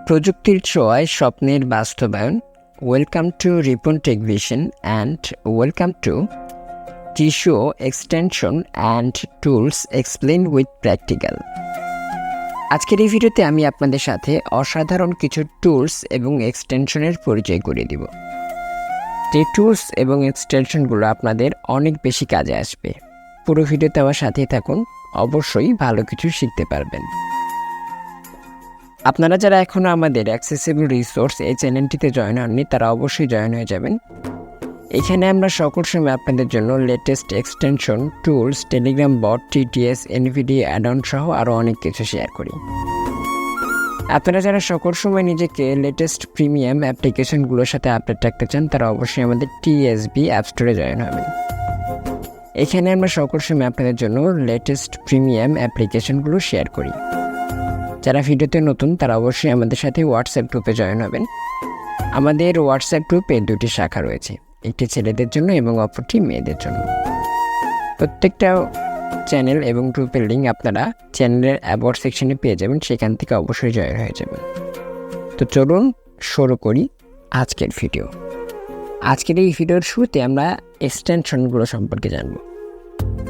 প্রযুক্তির ছোঁয়ায় স্বপ্নের বাস্তবায়ন। Welcome to Ripon tech vision and welcome to Jieshuo extension and tools explain with practical. আজকের এই ভিডিওতে আমি আপনাদের সাথে অসাধারণ কিছু টুলস এবং এক্সটেনশনের পরিচয় করিয়ে দিব। যে টুলস এবং এক্সটেনশনগুলো আপনাদের অনেক বেশি কাজে আসবে। পুরো ভিডিওতে আমার সাথেই থাকুন, অবশ্যই ভালো কিছু শিখতে পারবেন। আপনারা যারা এখনও আমাদের অ্যাক্সেসিবল রিসোর্স এই চ্যানেলটিতে জয়েন হননি, তারা অবশ্যই জয়েন হয়ে যাবেন। এখানে আমরা সকল সময় আপনাদের জন্য latest extension, tools, Telegram bot, TTS, NVDA add-on সহ আরও অনেক কিছু শেয়ার করি। আপনারা যারা সকল সময় নিজেকে লেটেস্ট প্রিমিয়াম অ্যাপ্লিকেশনগুলোর সাথে আপডেট রাখতে চান, তারা অবশ্যই আমাদের টিএসবি অ্যাপ স্টোরে জয়েন হবেন। এখানে আমরা সকল সময় আপনাদের জন্য লেটেস্ট প্রিমিয়াম অ্যাপ্লিকেশনগুলো শেয়ার করি। যারা ভিডিওতে নতুন, তারা অবশ্যই আমাদের সাথে হোয়াটসঅ্যাপ গ্রুপে জয়েন হবেন। আমাদের হোয়াটসঅ্যাপ গ্রুপে দুটি শাখা রয়েছে, একটি ছেলেদের জন্য এবং অপরটি মেয়েদের জন্য। প্রত্যেকটা চ্যানেল এবং গ্রুপের লিঙ্ক আপনারা চ্যানেলের অ্যাবাউট সেকশনে পেয়ে যাবেন, সেখান থেকে অবশ্যই জয়েন হয়ে যাবেন। তো চলুন শুরু করি আজকের ভিডিও। আজকের এই ভিডিওর শুরুতে আমরা এক্সটেনশনগুলো সম্পর্কে জানব।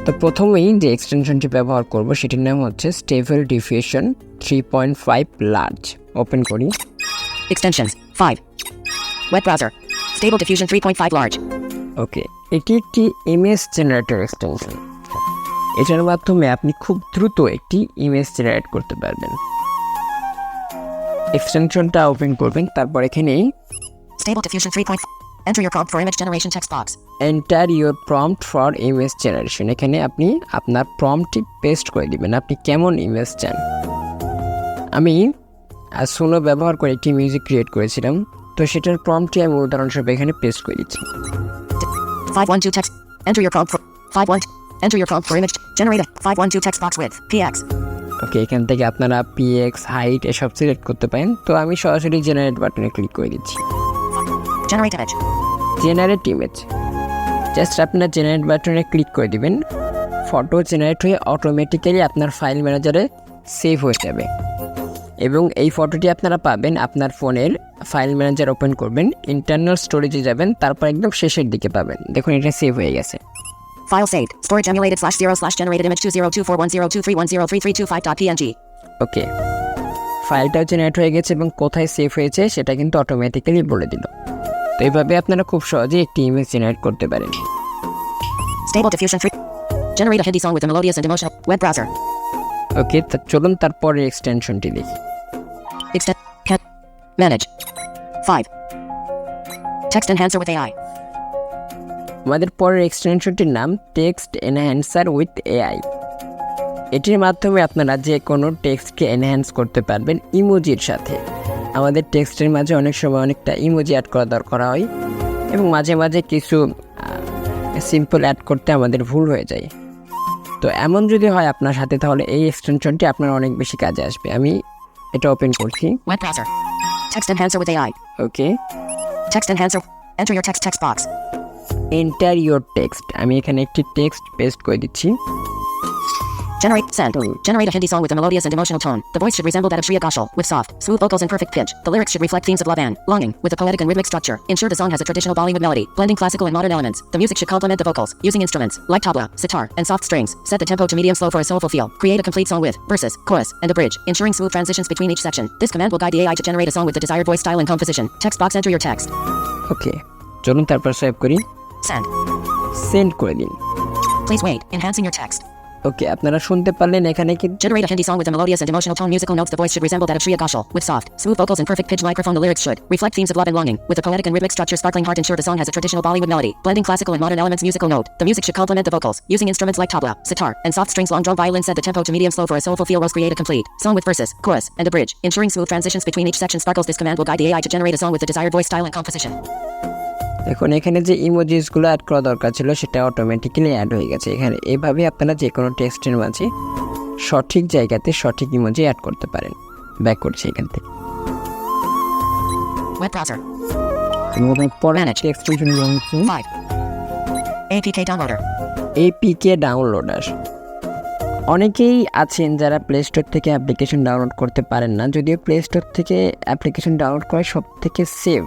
তো প্রথমেই যে এক্সটেনশনটি ব্যবহার করব সেটির নাম হচ্ছে স্টেবল ডিফিউশন 3.5 লার্জ। ওপেন করি। Extensions 5. Web browser. Stable diffusion 3.5 large. ওকে, এটি একটি ইমেজ জেনারেটর এক্সটেনশন। এটার মাধ্যমে আপনি খুব দ্রুত একটি ইমেজ জেনারেট করতে পারবেন। এক্সটেনশনটা ওপেন করবেন, তারপর এখানেই Stable diffusion 3.5. Enter your prompt for image generation text box. Enter your prompt for image generation. এখানে আপনি আপনার প্রম্পটটি পেস্ট করে দিবেন, আপনি কেমন ইমেজ চান। আমি সোনো ব্যবহার করে একটি মিউজিক ক্রিয়েট করেছিলাম, তো সেটার প্রম্পটটি আমি উদাহরণস্বরূপ এখানে পেস্ট করে দিচ্ছি। 512 text. Enter your prompt for 51. Enter your prompt for image. Generate a 512 text box with PX. ওকে, এখান থেকে আপনারা পিএক্স, হাইট এসব সিলেক্ট করতে পারেন। তো আমি সরাসরি জেনারেট বাটনে ক্লিক করে দিচ্ছি। Generate image. Generate image, just আপনার জেনারেট বাটনে ক্লিক করে দিবেন। ফটো জেনারেট হয়ে অটোমেটিক্যালি আপনার ফাইল ম্যানেজারে সেভ হয়ে যাবে এবং এই ফটোটি আপনারা পাবেন আপনার ফোনের ফাইল ম্যানেজার ওপেন করবেন, ইন্টারনাল স্টোরেজে যাবেন, তারপর একদম শেষের দিকে পাবেন। দেখুন এটা সেভ হয়ে গেছে। File saved. Storage emulated /0/generated image 202410231033225.png. ওকে, ফাইলটাও জেনারেট হয়ে গেছে এবং কোথায় সেভ হয়েছে সেটা কিন্তু অটোমেটিক্যালি বলে দিল। তো এইভাবে আপনারা খুব সহজেই একটি ইমেজ জেনারেট করতে পারেন। Stable diffusion 3. Generate a Hindi song with a melodious and emotional web browser. ওকে, চলুন তারপরে এক্সটেনশনটি দেখি। Extend. Manage. 5. Text enhancer with AI. আমাদের পরের এক্সটেনশনটির নাম টেক্সট এনহ্যান্সার উইথ এআই। এটির মাধ্যমে আপনারা যে কোনো টেক্সটকে এনহ্যান্স করতে পারবেন ইমোজির সাথে। আমাদের টেক্সটের মাঝে অনেক সময় অনেকটা ইমোজি অ্যাড করা দরকার হয় এবং মাঝে মাঝে কিছু সিম্পল অ্যাড করতে আমাদের ভুল হয়ে যায়। তো এমন যদি হয় আপনার সাথে, তাহলে এই এক্সটেনশনটি আপনার অনেক বেশি কাজে আসবে। আমি এটা ওপেন করছি। Web browser. Text enhancer with AI. Okay, Text enhancer. Enter your text box. Enter your text. আমি এখানে একটি টেক্সট পেস্ট করে দিচ্ছি। Generate. Send. Generate a Hindi song with a melodious and emotional tone. The voice should resemble that of Shreya Ghoshal, with soft, smooth vocals and perfect pitch. The lyrics should reflect themes of love and longing, with a poetic and rhythmic structure. Ensure the song has a traditional Bollywood melody, blending classical and modern elements. The music should complement the vocals, using instruments like tabla, sitar, and soft strings. Set the tempo to medium slow for a soulful feel. Create a complete song with verses, chorus, and a bridge, ensuring smooth transitions between each section. This command will guide the AI to generate a song with the desired voice style and composition. Text box. Enter your text. ওকে, চলুন তারপর save করি। Send. Send করে দিন। Please wait. Enhancing your text. ওকে, আপনারা শুনতে পারলেন এখানে কি Generate a Hindi song with a melodious and emotional tone. Musical notes. The voice should resemble that of Shreya Ghoshal, with soft, smooth vocals and perfect pitch. Microphone. The lyrics should reflect themes of love and longing, with a poetic and rhythmic structure. Sparkling heart. Ensure the song has a traditional Bollywood melody, blending classical and modern elements. Musical note. The music should complement the vocals, using instruments like tabla, sitar, and soft strings. Long drawn violin. Set the tempo to medium slow for a soulful feel. Rose. Create a complete song with verses, chorus, and a bridge, ensuring smooth transitions between each section. Sparkles. This command will guide the AI to generate a song with the desired voice style and composition. এখন এখানে যে ইমোজিসগুলো add করা দরকার ছিল সেটা automatically add হয়ে গেছে। এখানে এভাবে আপনারা যে কোনো টেক্সটের মাঝে সঠিক জায়গাতে সঠিক ইমোজি অ্যাড করতে পারেন। ব্যাক করছি এখান থেকে। Web browser. Manage. Extension 5. APK downloader. APK downloader. অনেকেই আছেন যারা প্লে স্টোর থেকে অ্যাপ্লিকেশন ডাউনলোড করতে পারেন না, যদিও প্লে স্টোর থেকে অ্যাপ্লিকেশন ডাউনলোড করা সব থেকে সেভ।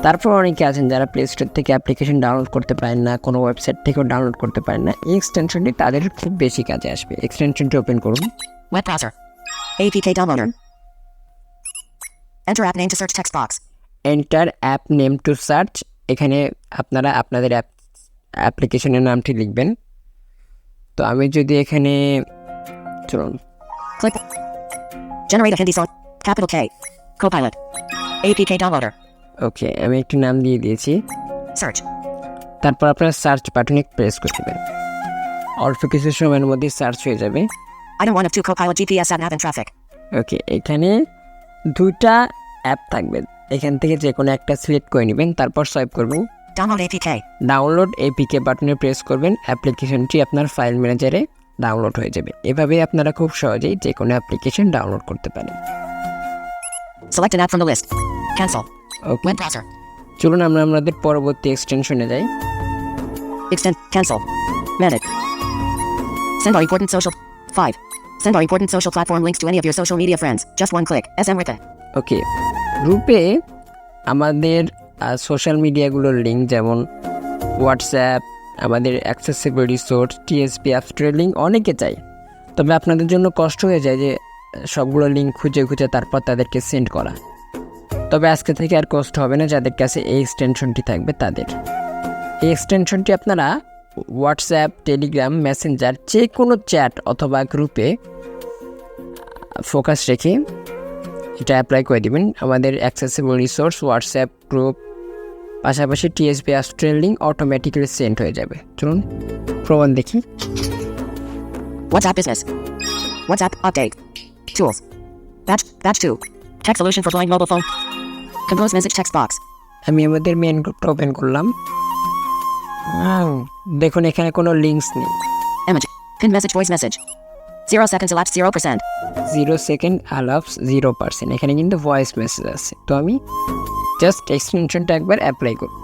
তারপর অনেকে আছেন যারা প্লে স্টোর থেকে অ্যাপ্লিকেশন ডাউনলোড করতে পারেন না, কোনো ওয়েবসাইট থেকেও ডাউনলোড করতে পারেন না। এই এক্সটেনশনটি তাদের খুব বেশি কাজে আসবে। এক্সটেনশনটি ওপেন করুন। Web browser. APK downloader. Enter app name to search text box. Enter app name to search. এখানে আপনারা আপনাদের অ্যাপ্লিকেশনের নামটি লিখবেন। তো আমি যদি এখানে চলুন Click. Generate a Hindi song. Capital K. Copilot. APK downloader. ওকে, আমি একটি নাম দিয়ে দিয়েছি। Search. তারপর আপনারা সার্চ বাটনে প্রেস করে দেবেন। অল্প কিছু সময়ের মধ্যে সার্চ হয়ে যাবে। Item 1 of 2 Copilot GPS at nav and traffic. ওকে, এখানে দুইটা অ্যাপ থাকবে, এখান থেকে যে কোনো একটা সিলেক্ট করে নেবেন, তারপর সোয়াইপ করবেন। Download APK. ডাউনলোড এপিকে বাটনে প্রেস করবেন। অ্যাপ্লিকেশনটি আপনার ফাইল ম্যানেজারে ডাউনলোড হয়ে যাবে। এভাবেই আপনারা খুব সহজেই যে কোনো অ্যাপ্লিকেশন ডাউনলোড করতে পারেন। Select an app from the list. Cancel. Okay, Web browser. চলুন আমরা আমাদের পরবর্তী এক্সটেনশনে যাই। Extend. Cancel. Manage. Send our important social. 5. Send our important social platform links to any of your social media friends. Just one click. SM Ripa. ওকে, গ্রুপে আমাদের social মিডিয়াগুলোর link, যেমন WhatsApp, আমাদের accessible resource, TSP অ্যাপসের link অনেকে চাই। তবে আপনাদের জন্য কষ্ট হয়ে যায় যে সবগুলো লিঙ্ক খুঁজে খুঁজে তারপর তাদেরকে সেন্ড করা। তবে আজকে থেকে আর কষ্ট হবে না, যাদের কাছে এই এক্সটেনশনটি থাকবে তাদের। এই এক্সটেনশনটি আপনারা হোয়াটসঅ্যাপ, টেলিগ্রাম, মেসেঞ্জার, যে কোনো চ্যাট অথবা গ্রুপে ফোকাস রেখে এটা অ্যাপ্লাই করে দেবেন। আমাদের অ্যাক্সেসিবল রিসোর্স, হোয়াটসঅ্যাপ গ্রুপ, পাশাপাশি টিএসপি অ্যাপসের লিঙ্ক অটোমেটিক্যালি সেন্ড হয়ে যাবে। চলুন প্রমাণ দেখি। WhatsApp business. WhatsApp update. Tools. Batch 2. Text solution for blind mobile phone. Compose message text box. আমি আমাদের মেন গ্রুপটা ওপেন করলাম। দেখুন এখানে কোনো লিঙ্কস নেই। Image. Pin message voice message. 0 seconds elapsed 0%. 0 second আলাপস 0%। এখানে কিন্তু ভয়েস মেসেজ আছে। তো আমি জাস্ট এক্সটেনশনটা একবার অ্যাপ্লাই করব।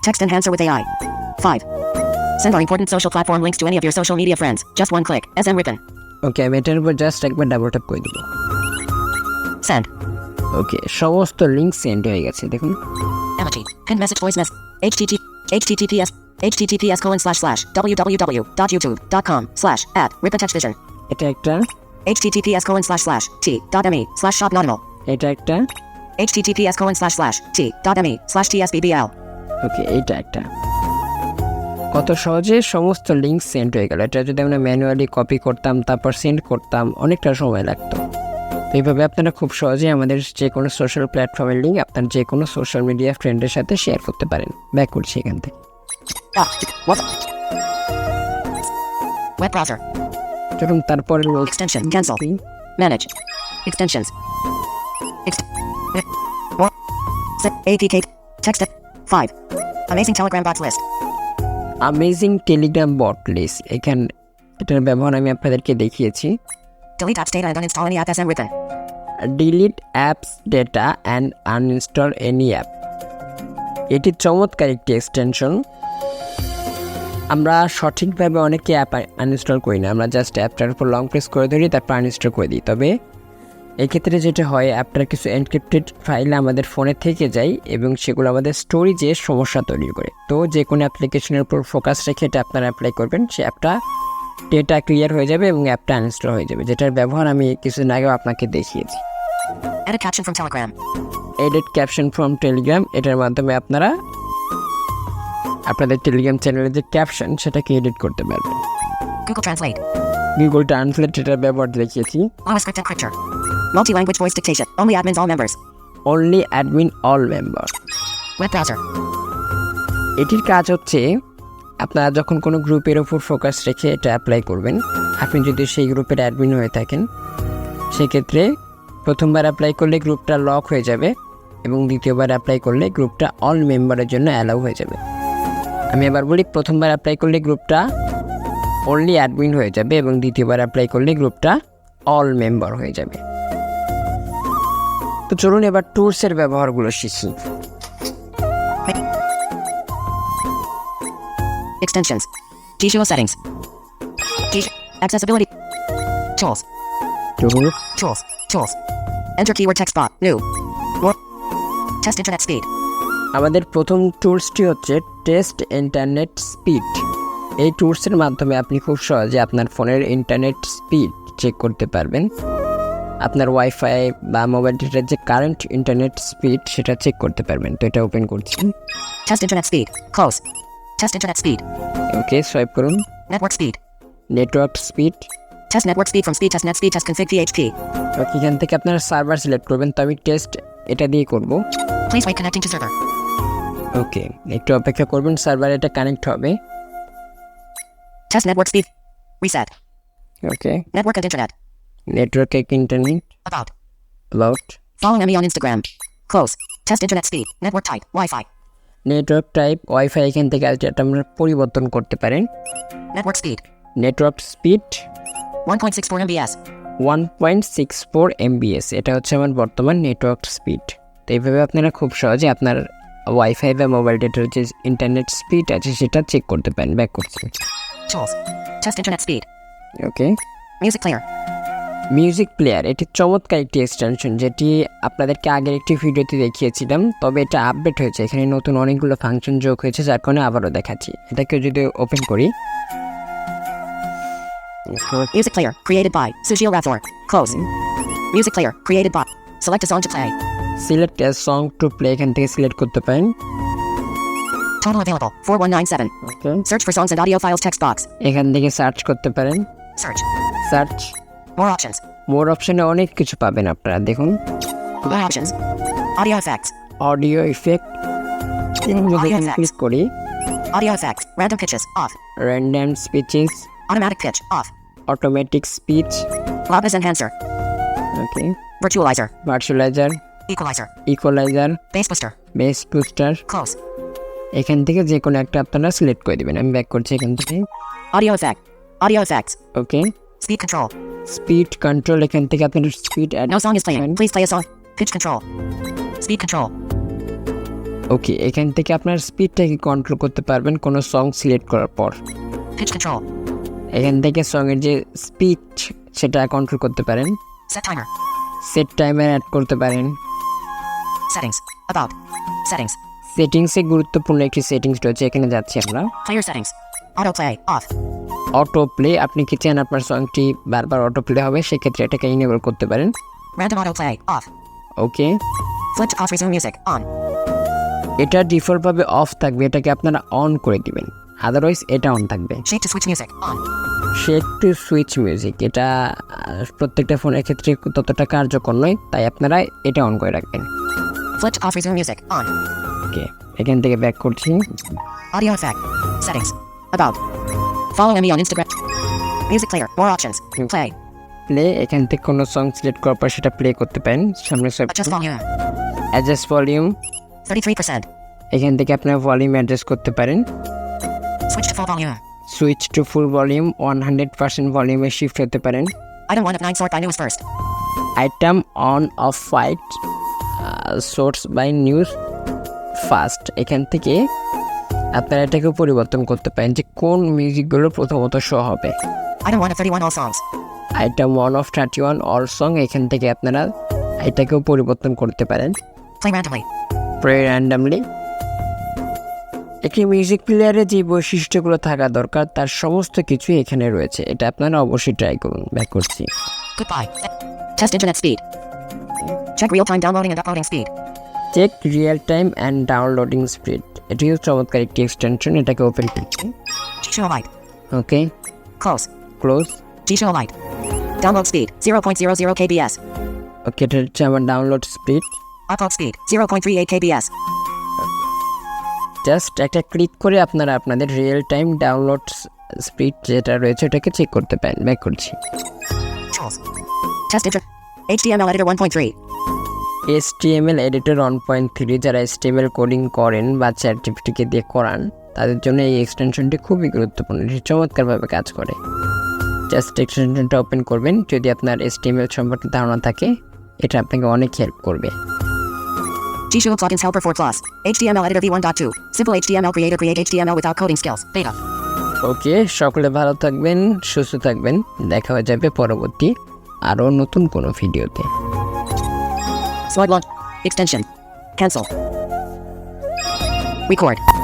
Text enhancer with AI. 5. Send our important social platform links to any of your social media friends. Just one click. SM Ribbon. ওকে, আমি এটার উপর জাস্ট একবার ডাবল ট্যাপ করে দেবো। Send. ওকে, সমস্ত লিঙ্ক সেন্ড হয়ে গেছে দেখুন। Emoji. Pin message voice message. https://www.youtube.com/@ribbon-vision. এটা একটা, https://t.me/shopnautinal. এটা একটা, https://t.me/tsbbl. ওকে এইটা একটা। কত সহজে সমস্ত লিঙ্ক সেন্ড হয়ে গেল। এটা যদি আমরা ম্যানুয়ালি কপি করতাম তারপর সেন্ড করতাম অনেকটা সময় লাগতো। তো এইভাবে আপনারা খুব সহজেই আমাদের যে কোনো সোশ্যাল প্ল্যাটফর্মের লিঙ্ক আপনার যে কোনো সোশ্যাল মিডিয়া ফ্রেন্ডের সাথে শেয়ার করতে পারেন। ব্যাক করছি এখান থেকে। Web browser. চলুন তারপরে Extension. Cancel. Manage. Extensions. Set APK. Text. 5. Amazing Telegram bot list. Amazing Telegram bot list, এটার ব্যবহার আমি আপনাদেরকে দেখিয়েছি। Delete apps data and uninstall any app. SM Ribbon. Delete apps data and uninstall any app. এটি চমৎকার একটি extension. আমরা সঠিকভাবে অনেকে অ্যাপ আনইনস্টল করি না, আমরা জাস্ট অ্যাপটার উপর লং প্রেস করে ধরি তারপর আনইনস্টল করে দিই। তবে এক্ষেত্রে যেটা হয়, অ্যাপটার কিছু এনক্রিপ্টেড ফাইল আমাদের ফোনে থেকে যায় এবং সেগুলো আমাদের স্টোরেজে সমস্যা তৈরি করে। তো যে কোনো অ্যাপ্লিকেশনের উপর ফোকাস রেখে এটা আপনারা অ্যাপ্লাই করবেন, সে অ্যাপটা ডেটা ক্লিয়ার হয়ে যাবে এবং অ্যাপটা আনইনস্টল হয়ে যাবে, যেটার ব্যবহার আমি কিছুদিন আগেও আপনাকে দেখিয়েছি। Edit caption from Telegram. Edit caption from Telegram, এটার মাধ্যমে আপনারা আপনাদের টেলিগ্রাম চ্যানেলের যে ক্যাপশন সেটাকে এডিট করতে পারবেন। Google Translate. গুগল ট্রান্সলেট এটার ব্যবহার দেখিয়েছি। Script encryptor. Multi-language voice dictation. Only admins, all members. Only admin all member. Web browser. এটির কাজ হচ্ছে, আপনারা যখন কোনো গ্রুপের ওপর ফোকাস রেখে এটা অ্যাপ্লাই করবেন, আপনি যদি সেই গ্রুপের অ্যাডমিন হয়ে থাকেন, সেক্ষেত্রে প্রথমবার অ্যাপ্লাই করলে গ্রুপটা লক হয়ে যাবে এবং দ্বিতীয়বার অ্যাপ্লাই করলে গ্রুপটা অল মেম্বারের জন্য অ্যালাউ হয়ে যাবে। আমি আবার বলি, প্রথমবার অ্যাপ্লাই করলে গ্রুপটা অনলি অ্যাডমিন হয়ে যাবে এবং দ্বিতীয়বার অ্যাপ্লাই করলে গ্রুপটা অল মেম্বার হয়ে যাবে। তো চলুন এবার টুলসের ব্যবহারগুলো শিখি। Extensions. Jieshuo settings. Accessibility. Tools. Tools. Tools. Tools. Enter keyword text box. New. More. Test internet speed. আমাদের প্রথম টুলসটি হচ্ছে টেস্ট ইন্টারনেট স্পিড। এই টুলসের মাধ্যমে আপনি খুব সহজে আপনার ফোনের ইন্টারনেট স্পিড চেক করতে পারবেন। আপনার ওয়াইফাই বা মোবাইল ডেটার যে কারেন্ট ইন্টারনেট স্পিড সেটা চেক করতে পারবেন। তো এটা ওপেন করছি। Test internet speed. Close. Test internet speed. ওকে, সোয়াইপ করুন। Network speed. Network speed. Test network speed from speed test net speed test config PHP. ওকে, এখান থেকে আপনারা সার্ভার সিলেক্ট করবেন। তো আমি টেস্ট এটা দিয়ে করব। Please wait connecting to server. ওকে, একটু অপেক্ষা করবেন, সার্ভার এটা কানেক্ট হবে। Test network speed. Reset. Okay, Network and internet. Network internet About. About. Following me on Instagram. Close. Test internet speed. Network type. Wi-Fi. Network type wifi, এখান থেকে এটা আমরা পরিবর্তন করতে পারেন। Network speed. Network speed 1.64 MBS. 1.64 MBS, এটা হচ্ছে আমার বর্তমান নেটওয়ার্ক স্পিড। তো এইভাবে আপনারা খুব সহজে আপনার ওয়াইফাই বা মোবাইল ডেটার যে ইন্টারনেট স্পিড আছে সেটা চেক করতে পারেন। ব্যাক করছি। Tools. Test internet speed. ওকে, Music player. মিউজিক প্লেয়ার এটি চমৎকার একটি এক্সটেনশন, যেটি আপনাদেরকে আগের একটি ভিডিওতে দেখিয়েছিলাম, তবে এটা আপডেট হয়েছে। এখানে নতুন অনেকগুলো ফাংশন যোগ হয়েছে, যার কারণে আবারও দেখাচ্ছি। এটাকে যদি ওপেন করি, Music player. Created by Jieshuo Raptor. Close. Music player. Created by. Select a song to play. Select a song to play, এখান থেকে সিলেক্ট করতে পারেন। Total available. 4197. Okay, Search for songs and audio files text box. এখান থেকে search করতে পারেন। Search. Search More options. মোর অপশনে অনেক কিছু পাবেন আপনারা, দেখুন। More options. Audio effects. Audio effect, click করি। Audio effects. Random pitches. Off. Random speeches, Automatic pitch. Off. Automatic speech. Loudness enhancer. ওকে, Virtualizer. ভার্চুয়ালাইজার, Equalizer. Equaliser, Bass booster. Base booster. Close. এখান থেকে যে কোনো একটা আপনারা সিলেক্ট করে দেবেন। আমি ব্যাক করছি এখান থেকে। Audio effect. Audio effects. ওকে, Speed control. স্পিড কন্ট্রোল, এখান থেকে আপনার speed No song is playing. Please play a song. Pitch control. Speed control. ওকে, এখান থেকে আপনার স্পিডটাকে কন্ট্রোল করতে পারবেন কোনো সং সিলেক্ট করার পর। Pitch control. এখান থেকে সঙের যে স্পিড সেটা কন্ট্রোল করতে পারেন। Set timer. Set timer add করতে পারেন। Settings. About. Settings. সেটিংসে গুরুত্বপূর্ণ একটি সেটিংস রয়েছে, এখানে যাচ্ছি আমরা। Player settings. Autoplay. Off. Auto play, আপনি কি চান আপনার সংটি বারবার অটো প্লে হবে, সেক্ষেত্রে এটাকে ইনেবল করতে পারেন। Random autoplay. Off. Okay, Flip to off resume music. On. এটা ডিফল্টভাবে অফ থাকবে, এটাকে আপনারা অন করে দিবেন, আদারওয়াইজ এটা অন থাকবে। Shake to switch music. On. Shake to switch music, এটা প্রত্যেকটা ফোনের ক্ষেত্রে ততটা কার্যকর নয়, তাই আপনারা এটা অন করে রাখবেন। Flip to off resume music. On. ওকে, এখান থেকে ব্যাক করছি। Audio effect. Settings. About. Follow me on Instagram. Music player. More options. Play. Play, এখান থেকে কোনো সং সিলেক্ট করার পর সেটা প্লে করতে পারেন। সামনে Adjust volume. Adjust volume, 33%. এখান থেকে আপনার ভলিউম অ্যাডজাস্ট করতে পারেন। Switch to full volume. Switch to full volume, 100% ভলিউমে শিফট হতে পারেন। Item 1 of 9 sort by newest first. Item on off fight sort by news first, এখান থেকে আপনারা এটাকেও পরিবর্তন করতে পারেন যে কোন মিউজিকগুলো প্রথমত শো হবে। Item 1 of 31 all songs. Item 1 of 31 all song, এখান থেকে আপনারা এটাকেও পরিবর্তন করতে পারেন। Play randomly. প্লে র্যান্ডামলি, একটি মিউজিক প্লেয়ারে যে বৈশিষ্ট্যগুলো থাকা দরকার তার সমস্ত কিছুই এখানে রয়েছে, এটা আপনারা অবশ্যই ট্রাই করুন। ব্যাক করছি। Goodbye. Test internet speed. Check real-time downloading and uploading speed. Check real time and downloading speed, এটিও চমৎকার একটি এক্সটেনশন, এটাকে ওপেন করছি। Jieshuo Lite. Okay, Close. Close. Jieshuo Lite. Download speed 0.00 kbs. Okay, এটা হচ্ছে আমার download speed. Upload speed 0.38 kbs. Just একটা click করে আপনারা আপনাদের রিয়েল টাইম ডাউনলোড স্পিড যেটা রয়েছে ওটাকে চেক করতে পারেন। ব্যাক করছি। Tools. Test editor. HTML editor 1.3. HTML editor 1.3, যারা HTML কোডিং করেন বা চ্যাটজিপিটিকে দিয়ে করান তাদের জন্য এই এক্সটেনশনটি খুবই গুরুত্বপূর্ণ, এটি চমৎকারভাবে কাজ করে। জাস্ট এক্সটেনশনটা ওপেন করবেন, যদি আপনার HTML সম্পর্কে ধারণা থাকে এটা আপনাকে অনেক হেল্প করবে। Jieshuo plugins helper 4 plus. HTML editor v1.2. Simple HTML creator create HTML without coding skills. Beta. ওকে, সকলে ভালো থাকবেন, সুস্থ থাকবেন। দেখা হয়ে যাবে পরবর্তী আরও নতুন কোনো ভিডিওতে। Slide launch. Extension. Cancel. Record.